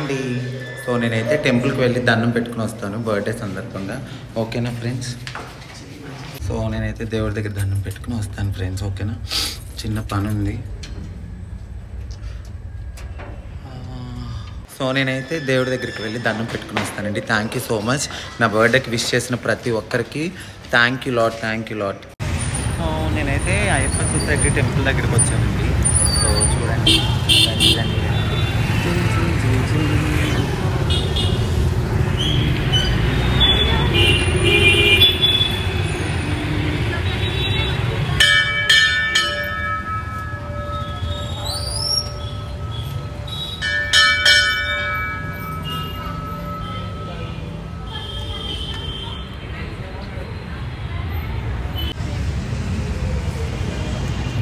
అండి. సో నేనైతే టెంపుల్కి వెళ్ళి దండం పెట్టుకుని వస్తాను బర్త్డే సందర్భంగా. ఓకేనా ఫ్రెండ్స్? సో నేనైతే దేవుడి దగ్గర దండం పెట్టుకుని వస్తాను ఫ్రెండ్స్. ఓకేనా? చిన్న పని ఉంది. సో నేనైతే దేవుడి దగ్గరికి వెళ్ళి దండం పెట్టుకుని వస్తానండి. Thank you so much. నా బర్త్డేకి విష్ చేసిన ప్రతి ఒక్కరికి థ్యాంక్ యూ లాట్. సో నేనైతే అయ్యప్ప సొసైటీ టెంపుల్ దగ్గరికి వచ్చానండి. సో చూడండి.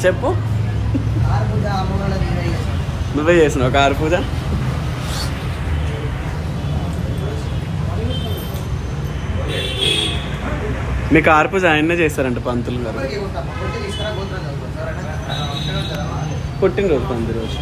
చెప్పు. నువ్వే చేసినావు కారు పూజ? మీ కారు పూజ ఆయన్నే చేస్తారంట పంతులు గారు. పుట్టినరోజు పంతులు రోజు.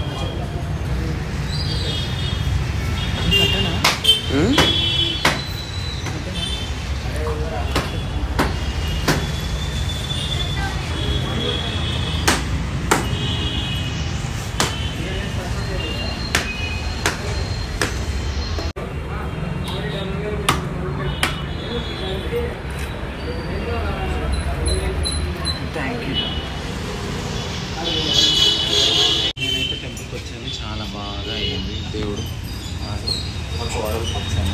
నేనైతే టెంపుల్కి వచ్చాను. చాలా బాగా అయింది. దేవుడు ఒక కోడలికి వచ్చాను.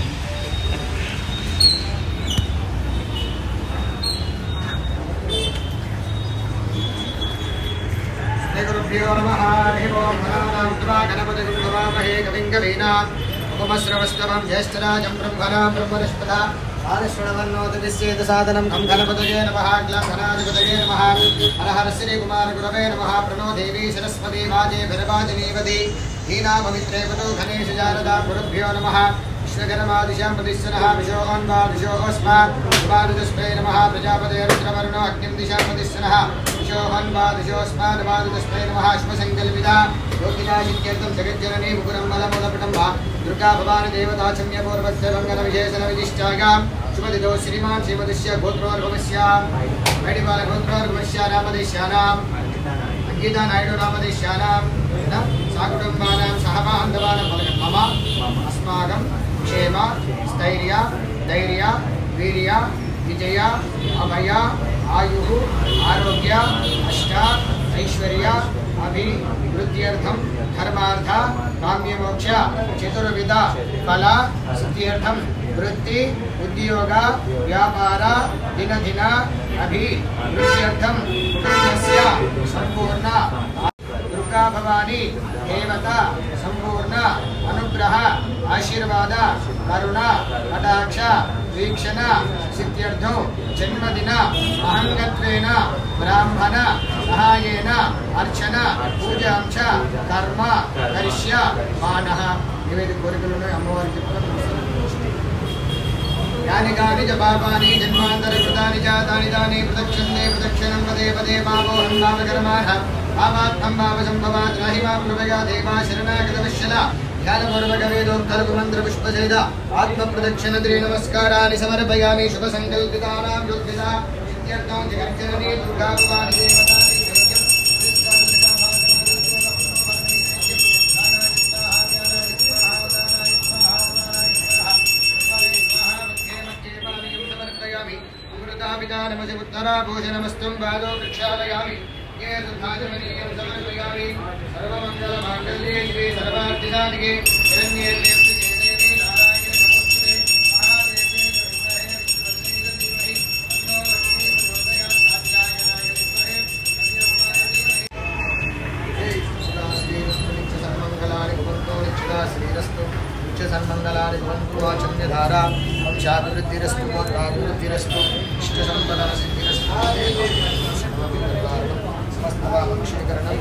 గురుభ్యో నమః. హరి ఓం గణపతి గురువామహే కవిం కవీనాం ఉపమశ్రవస్తవం జ్యేష్ఠరాజం బ్రహ్మణాం బ్రహ్మనిష్పద ఆదిశ్వణవన్నోదవిశ్చేత సాధనం ఖం గణపతయే నమః. గ్లం గణాధిపతయే నమః. హర హర శ్రీ కుమార గురవే నమః. ప్రణో దేవీ సరస్వతి వాజే భరవాజనీవతి హీనామమిత్రే వతో ఘనేష జారదా. గురుభ్యో నమః. విశ్వకర్మాదిశాం ప్రతిశ్వరః విశోహన్వా విశోహస్మాత్ వారుదస్మై నమః. ప్రజాపతయ రుద్రవర్ణో అగ్నిం దిశాం ప్రతిశ్వరః విశోహన్వా విశోస్మాత్ వారుదస్మై నమః. శుభసంకల్పిత యోగినాశిత్యర్థం జగజ్జననీ ముకురం బలమూలపటం వా దుర్గా భవాని దేవతా చమ్యపూర్వస్య మంగళ విశేషణ విదిష్టాయాం శుభదిదో శ్రీమాన్ శ్రీమతిస్య గోత్రోర్భవస్య వైడిపాల గోత్రోర్భవస్య నామదేశ్యానాం అంకితా నాయుడు నామదేశ్యానాం సాకుటుంబానాం సహబాంధవానాం మమ అస్మాకం క్షేమ స్థైర్య ధైర్య వీర్య విజయ అభయ ఆయు ఆరోగ్య అష్ట ఐశ్వర్య అభివృద్ధ్యర్థం ధర్మార్థ కామ్యమోక్ష చతుర్విధ ఫల సిద్ధ్యర్థం వృత్తి ఉద్యోగ వ్యాపార దినదిన అభివృద్ధ్యర్థం కుటుంబస్య సంపూర్ణ దుర్గా భవాని దేవత సంపూర్ణ అనుగ్రహ ఆశీర్వాద కరుణ కటాక్ష వీక్షణ సిద్ధ్యర్థం జన్మదిన అహంగత్వేన బ్రాహ్మణ సహాయేన అర్చన పూజాంశ కర్మ కరిష్య మానః. ఏవైతే కోరికలు అమ్మవారికి యాని కాని చ పాపాని జన్మాంతర కృతాని జాతాని దాని ప్రదక్షిణే ప్రదక్షిణం పదే పదే మావోహం నామకర్మాణ పాపాత్మం పాపసంభవాత్ రాహి మాం కృపయా దేవా శరణాగత వత్సల ధ్యానపూర్వక వేదోక్తలకు మంత్ర పుష్పసేద ఆత్మ ప్రదక్షిణ త్రీ నమస్కారాన్ని సమర్పయామి. శుభ సంకల్పితానాం యోగ్యత ఇత్యర్థం జగజ్జననీ దుర్గా భవాని దేవతా ఉత్తరాభూషణమస్తం పాదో ప్రక్షాళయామి. సమర్పయామి. సర్వమంగళమాంగళ్యే శివే సర్వార్థిసాధికే శరణ్యే త్ర్యంబకే నారాయణే నమోస్తుతే మహాదేవే నమః. అన్నో లక్ష్మీ ప్రచోదయాత్ కాత్యాయనాయ విద్మహే శ్రీరస్తు సన్మంగళాని భవంతు నిత్యదా శ్రీరస్తు నిత్య సన్మంగళాని భవంతు. ఆచమ్యధారా వంశాభివృద్ధిరస్తు గోత్రాభివృద్ధిరస్తు ఇష్ట సంపదన సిద్ధిరస్తు. సమస్తవాక్షీకరణం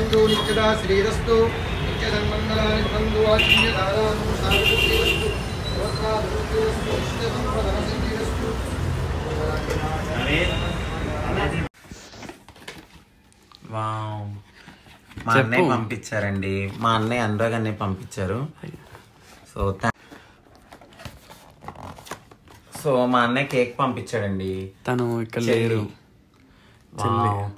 भवन्तु नित्यदा श्रीरस्तु नित्यसन्मङ्गलानि भवन्तु आत्मीयदानानु शान्तिरस्तु गोत्राभिवृद्धिरस्तु इष्टसम्पदनसिद्धिरस्तु వావ్ మా అన్నయ్య పంపించారండి మా అన్నయ్య అనురాగ్ అన్నయ్య పంపించారు సో మా అన్నయ్య కేక్ పంపించాడండి తను ఇక్కడ లేరు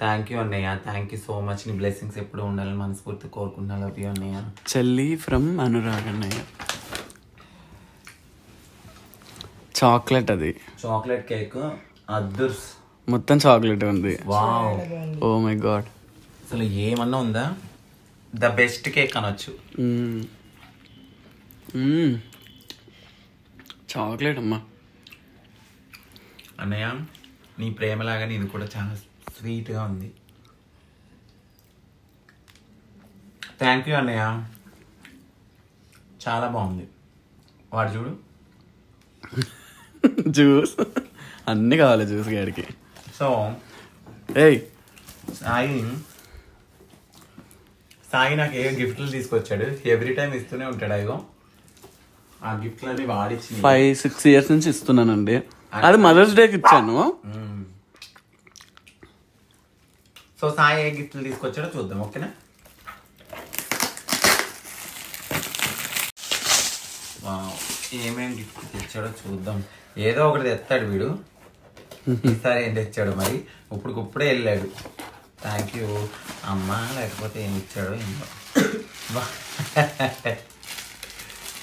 థ్యాంక్ యూ అన్నయ్య థ్యాంక్ యూ సో మచ్ నీ బ్లెస్సింగ్స్ ఎప్పుడు ఉండాలని మనస్ఫూర్తి కోరుకుంటున్నా లవ్ యూ అన్నయ్య చెల్లి ఫ్రమ్ అనురాగ్ అన్నయ్య చాక్లెట్ అది చాక్లెట్ కేక్ అద్దుర్స్ మొత్తం చాక్లెట్ ఉంది వావ్ ఓ మై గాడ్ అసలు ఏమన్నా ఉందా ద బెస్ట్ కేక్ అనొచ్చు చాక్లెట్ అమ్మా అన్నయ్య నీ ప్రేమలాగానే ఇది కూడా చాలా స్వీట్గా ఉంది థ్యాంక్ యూ అన్నయ్య చాలా బాగుంది వాడు చూడు జ్యూస్ అన్నీ కావాలి జ్యూస్ గారికి సో ఏయ్ సాయి నాకు ఏ గిఫ్ట్లు తీసుకొచ్చాడు ఎవ్రీ టైం ఇస్తూనే ఉంటాడు అయ్యో ఆ గిఫ్ట్లన్నీ వాడిచ్చి 5-6 years నుంచి ఇస్తున్నానండి అది మదర్స్ డేకి ఇచ్చాను సో సాయి ఏ గిఫ్ట్లు తీసుకొచ్చాడో చూద్దాం ఓకేనా ఏమేమి గిఫ్ట్ తెచ్చాడో చూద్దాం ఏదో ఒకటి తెస్తాడు వీడు ఈసారి ఏం తెచ్చాడు మరి ఇప్పుడే వెళ్ళాడు థ్యాంక్ యూ అమ్మా లేకపోతే ఏమి ఇచ్చాడో ఏమో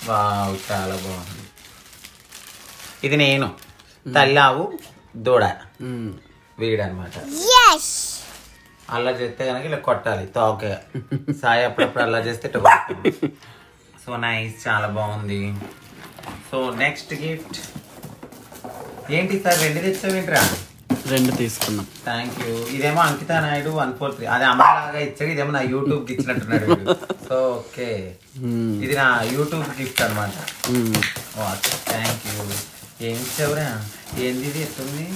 వావ్ చాలా బాగుంది ఇది నేను తల్లావు దూడ వీడనమాట అలా చేస్తే కనుక ఇలా కొట్టాలి తోక సాయి అప్పుడప్పుడు అలా చేస్తే సో నైస్ చాలా బాగుంది సో నెక్స్ట్ గిఫ్ట్ ఏంటి సార్ 2 తెచ్చావేంట్రా 2 తీసుకున్నాం థ్యాంక్ యూ ఇదేమో అంకితా నాయుడు 143 అది అమ్మలాగా ఇచ్చాడు ఇదేమో నా యూట్యూబ్ ఇచ్చినట్టున్నాడు సో ఓకే ఇది నా యూట్యూబ్ గిఫ్ట్ అనమాట థ్యాంక్ యూ ఏం ఇచ్చావురా ఏంది ఇది ఎత్తుంది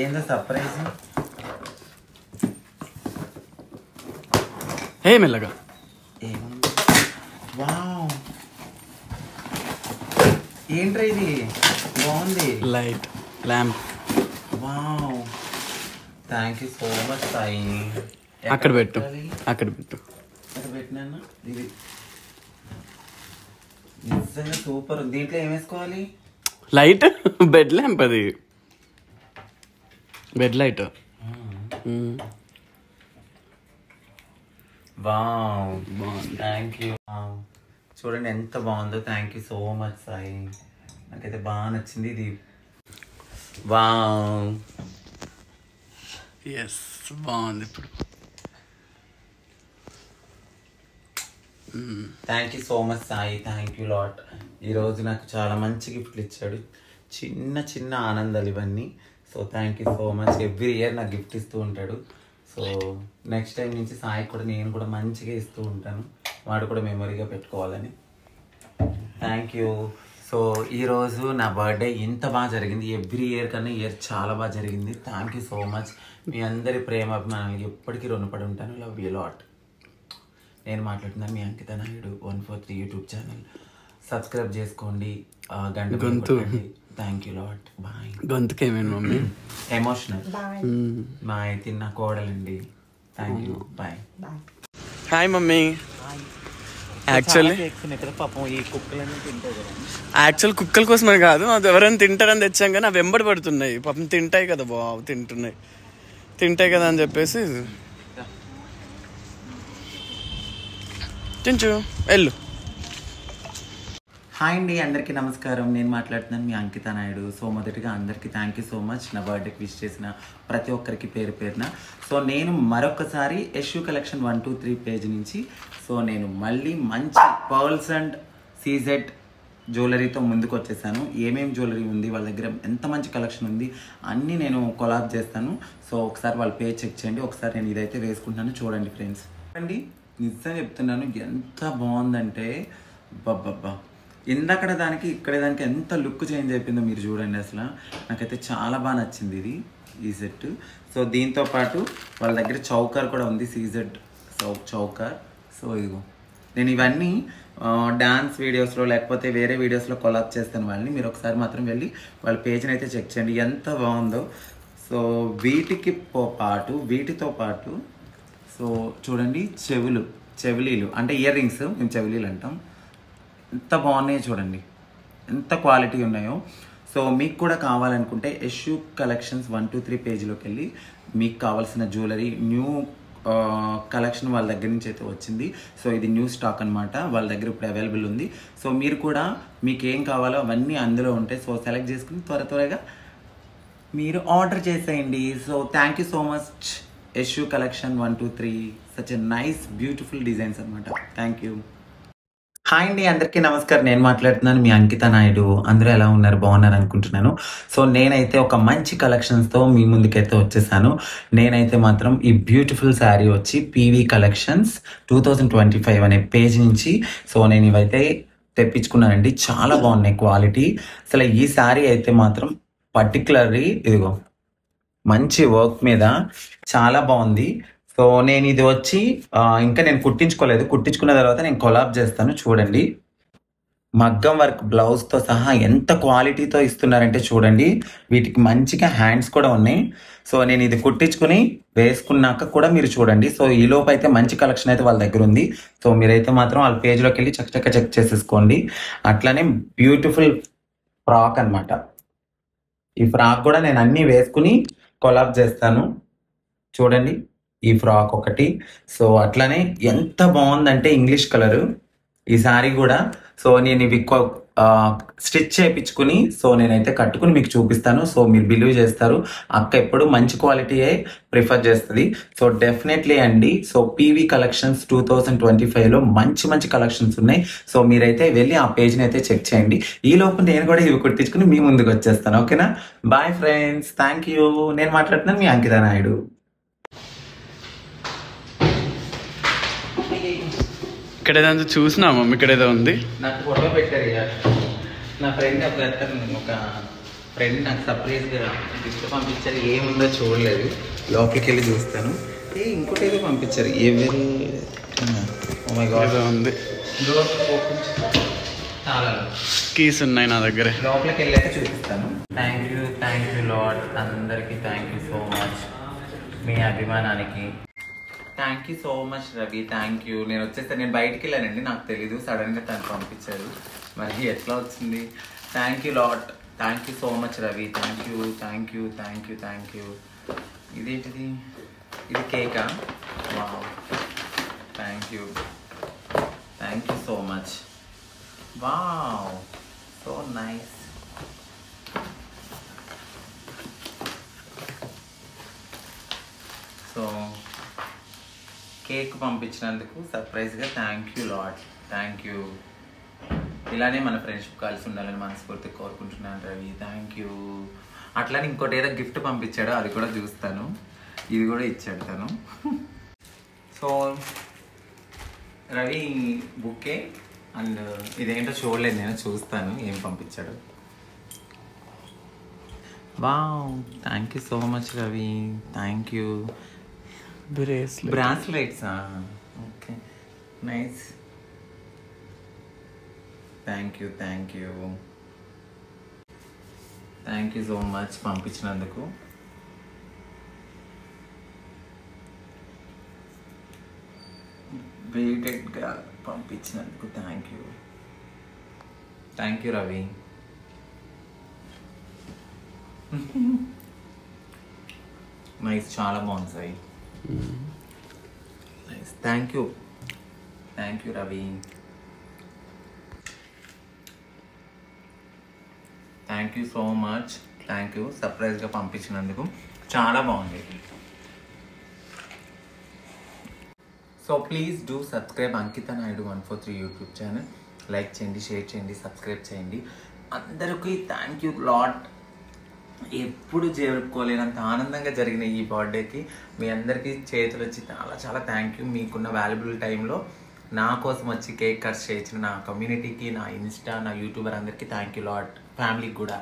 ఏందో సర్ప్రైజ్ ఏ మెల్లగా ఏముంది వావ్ ఏంట్రా ఇది బాగుంది light lamp wow thank you so much Sai అక్కడ పెట్టు అక్కడ పెట్టినా ఇది నిజంగా సూపర్ దీంట్లో ఏం వేసుకోవాలి లైట్ బెడ్ ల్యాంప్ అది bed light wow thank you చూడండి ఎంత బాగుందో thank you so much Sai నాకైతే బాగా నచ్చింది ఇది వావ్ ఎస్ బాగుంది ఇప్పుడు thank you so much Sai thank you lot ఈరోజు నాకు చాలా మంచి గిఫ్ట్లు ఇచ్చాడు చిన్న చిన్న ఆనందాలు ఇవన్నీ so thank you so much every year నాకు గిఫ్ట్ ఇస్తూ ఉంటాడు సో నెక్స్ట్ టైం నుంచి సాయి కూడా నేను కూడా మంచిగా ఇస్తూ ఉంటాను వాడు కూడా మెమొరీగా పెట్టుకోవాలని థ్యాంక్ యూ సో ఈరోజు నా బర్త్డే ఇంత బాగా జరిగింది ఎవ్రీ ఇయర్ కన్నా ఇయర్ చాలా బాగా జరిగింది థ్యాంక్ యూ సో మచ్ మీ అందరి ప్రేమ అభిమానాలకి ఎప్పటికీ రుణపడి ఉంటాను లవ్ యూ లాట్ నేను మాట్లాడుతున్నాను మీ Ankita Naidu 143 YouTube channel subscribe చేసుకోండి గంట థ్యాంక్ యూ లాట్ బాయ్ గొంతుకి ఏమైంది మమ్మీ ఎమోషనల్ బాయ్ తిన్న కోడలండి thank you bye hi mummy actually పాపం ఈ కుక్కలన్నీ తింటాయి కదా యాక్చువల్ కుక్కల కోసమే కాదు అది ఎవరైనా తింటారని తెచ్చాం కానీ అవి వెంబడి పడుతున్నాయి పాపం తింటాయి కదా బాబు తింటాయి కదా అని చెప్పేసి తించు వెళ్ళు హాయ్ అండి అందరికీ నమస్కారం నేను మాట్లాడుతున్నాను మీ అంకిత నాయుడు సో మొదటిగా అందరికీ థ్యాంక్ యూ సో మచ్ నా బర్త్డేకి విష్ చేసిన ప్రతి ఒక్కరికి పేరు పేరున సో నేను మరొకసారి యశు కలెక్షన్ 123 పేజ్ నుంచి సో నేను మళ్ళీ మంచి పర్ల్స్ అండ్ సీజెడ్ జ్యువెలరీతో ముందుకు వచ్చేసాను ఏమేమి జ్యువెలరీ ఉంది వాళ్ళ దగ్గర ఎంత మంచి కలెక్షన్ ఉంది అన్నీ నేను కొలాబ్ చేస్తాను సో ఒకసారి వాళ్ళ పేజ్ చెక్ చేయండి ఒకసారి నేను ఇదైతే వేసుకుంటాను చూడండి ఫ్రెండ్స్ అండి నిజంగా చెప్తున్నాను ఎంత బాగుందంటే బాబ్బా ఇందక్కడ దానికి ఇక్కడ దానికి ఎంత లుక్ చేంజ్ అయిపోయిందో మీరు చూడండి అసలు నాకైతే చాలా బాగా నచ్చింది ఇది ఈ సెట్. సో దీంతో పాటు వాళ్ళ దగ్గర చౌకర్ కూడా ఉంది, సీజెడ్ చౌకర్. సో ఇదిగో నేను ఇవన్నీ డాన్స్ వీడియోస్లో లేకపోతే వేరే వీడియోస్లో కొలాబ్ చేస్తాను వాళ్ళని. మీరు ఒకసారి మాత్రం వెళ్ళి వాళ్ళ పేజ్ని అయితే చెక్ చేయండి, ఎంత బాగుందో. సో వీటితో పాటు సో చూడండి చెవిలీలు అంటే ఇయర్ రింగ్స్, మేము చెవిలీలు అంటాం. ఎంత బాగున్నాయో చూడండి, ఎంత క్వాలిటీ ఉన్నాయో. సో మీకు కూడా కావాలనుకుంటే యశు కలెక్షన్స్ 123 పేజ్లోకి వెళ్ళి మీకు కావాల్సిన జ్యువెలరీ న్యూ కలెక్షన్ వాళ్ళ దగ్గర నుంచి అయితే వచ్చింది. సో ఇది న్యూ స్టాక్ అనమాట, వాళ్ళ దగ్గర ఇప్పుడు అవైలబుల్ ఉంది. సో మీరు కూడా మీకు ఏం కావాలో అవన్నీ అందులో ఉంటాయి. సో సెలెక్ట్ చేసుకుని త్వరగా మీరు ఆర్డర్ చేసేయండి. So thank you so much Yashu collection 123, such a nice beautiful designs అనమాట. Thank you. హాయ్ అండి, అందరికీ నమస్కారం. నేను మాట్లాడుతున్నాను మీ అంకిత నాయుడు. అందరూ ఎలా ఉన్నారు, బాగున్నారు అనుకుంటున్నాను. సో నేనైతే ఒక మంచి కలెక్షన్స్తో మీ ముందుకైతే వచ్చేసాను. నేనైతే మాత్రం ఈ బ్యూటిఫుల్ శారీ వచ్చి పీవీ కలెక్షన్స్ 2025 అనే పేజ్ నుంచి సో నేను ఇవైతే తెప్పించుకున్నానండి. చాలా బాగున్నాయి క్వాలిటీ. అసలు ఈ శారీ అయితే మాత్రం పర్టికులర్లీ ఇదిగో మంచి వర్క్ మీద చాలా బాగుంది. సో నేను ఇది వచ్చి ఇంకా నేను కుట్టించుకోలేదు, కుట్టించుకున్న తర్వాత నేను కొలాబ్ చేస్తాను. చూడండి మగ్గం వర్క్ బ్లౌజ్తో సహా ఎంత క్వాలిటీతో ఇస్తున్నారంటే చూడండి. వీటికి మంచిగా హ్యాండ్స్ కూడా ఉన్నాయి. సో నేను ఇది కుట్టించుకుని వేసుకున్నాక కూడా మీరు చూడండి. సో ఈ లోపు అయితే మంచి కలెక్షన్ అయితే వాళ్ళ దగ్గర ఉంది. సో మీరైతే మాత్రం వాళ్ళ పేజ్లోకి వెళ్ళి చక్కచక్క చెక్ చేసేసుకోండి. అట్లానే బ్యూటిఫుల్ ఫ్రాక్ అనమాట. ఈ ఫ్రాక్ కూడా నేను అన్నీ వేసుకుని కొలాబ్ చేస్తాను. చూడండి ఈ ఫ్రాక్ ఒకటి. సో అట్లానే ఎంత బాగుందంటే ఇంగ్లీష్ కలరు ఈ శారీ కూడా. సో నేను ఇవి స్టిచ్ చేయించుకుని సో నేనైతే కట్టుకుని మీకు చూపిస్తాను. సో మీరు బిలీవ్ చేస్తారు, అక్క ఎప్పుడు మంచి క్వాలిటీయే ప్రిఫర్ చేస్తుంది. సో డెఫినెట్లీ అండి. సో పీవీ కలెక్షన్స్ 2025లో మంచి కలెక్షన్స్ ఉన్నాయి. సో మీరైతే వెళ్ళి ఆ పేజ్ని అయితే చెక్ చేయండి. ఈ లోపు నేను కూడా ఇవి కుట్టించుకుని మీ ముందుకు వచ్చేస్తాను. ఓకేనా? Bye friends, thank you. నేను మాట్లాడుతున్నాను మీ అంకిత నాయుడు. ఇక్కడ ఏదో చూసినా మమ్మీ, ఇక్కడ ఏదో ఉంది. నాకు ఫోటో పెట్టారు ఇక నా ఫ్రెండ్ ఒక ఫ్రెండ్ నాకు సర్ప్రైజ్గా గిఫ్ట్ పంపించారు. ఏముందో చూడలేదు, లోపలికి వెళ్ళి చూస్తాను. ఇంకోటి ఏదో పంపించారు. ఉంది కీస్ ఉన్నాయి నా దగ్గర. లోపలికి వెళ్ళాక చూపిస్తాను. Thank you lord. అందరికీ థ్యాంక్ యూ సో మచ్ మీ అభిమానానికి. Thank you so much Ravi, thank you. నేను వచ్చేస్తాను, నేను బయటికి వెళ్ళానండి, నాకు తెలీదు, సడన్గా తను పంపించారు. మరి ఎట్లా వచ్చింది? Thank you lot, thank you so much Ravi, thank you. ఇదేంటిది? ఇది కేకా? Wow, thank you so much. Wow, so nice. So cake పంపించినందుకు సర్ప్రైజ్గా thank you lot, thank you. ఇలానే మన ఫ్రెండ్షిప్ కలిసి ఉండాలని మనస్ఫూర్తిగా కోరుకుంటున్నాను రవి, థ్యాంక్ యూ. అట్లానే ఇంకోటి ఏదో గిఫ్ట్ పంపించాడో అది కూడా చూస్తాను. ఇది కూడా ఇచ్చాడు తను. సో రవి బుకే అండ్ ఇదేంటో చూడలేదు, నేను చూస్తాను ఏం పంపించాడు. Wow, thank you so much Ravi, thank you. Bracelets, okay, nice. Thank you so much పంపించినందుకు. వెయిటెడ్గా పంపించినందుకు థ్యాంక్ యూ రవి. నైస్, చాలా బాగుంది Sai. Nice, thank you Ravi. Thank you so much, thank you. సర్ప్రైజ్గా పంపించినందుకు చాలా బాగుంది. So please do subscribe Ankita Naidu 143 YouTube channel. Like చేయండి, షేర్ చేయండి, సబ్స్క్రైబ్ చేయండి. అందరికీ థ్యాంక్ యూ లాట్. ఎప్పుడు జరుపుకోలేనంత ఆనందంగా జరిగిన ఈ బర్త్డేకి మీ అందరికీ చేతులు వచ్చి చాలా థ్యాంక్ యూ. మీకున్న వాల్యుబుల్ టైంలో నా కోసం వచ్చి కేక్ కట్ చేయించిన నా కమ్యూనిటీకి, నా ఇన్స్టా, నా యూట్యూబర్ అందరికీ థ్యాంక్ యూ లాట్. ఫ్యామిలీకి కూడా.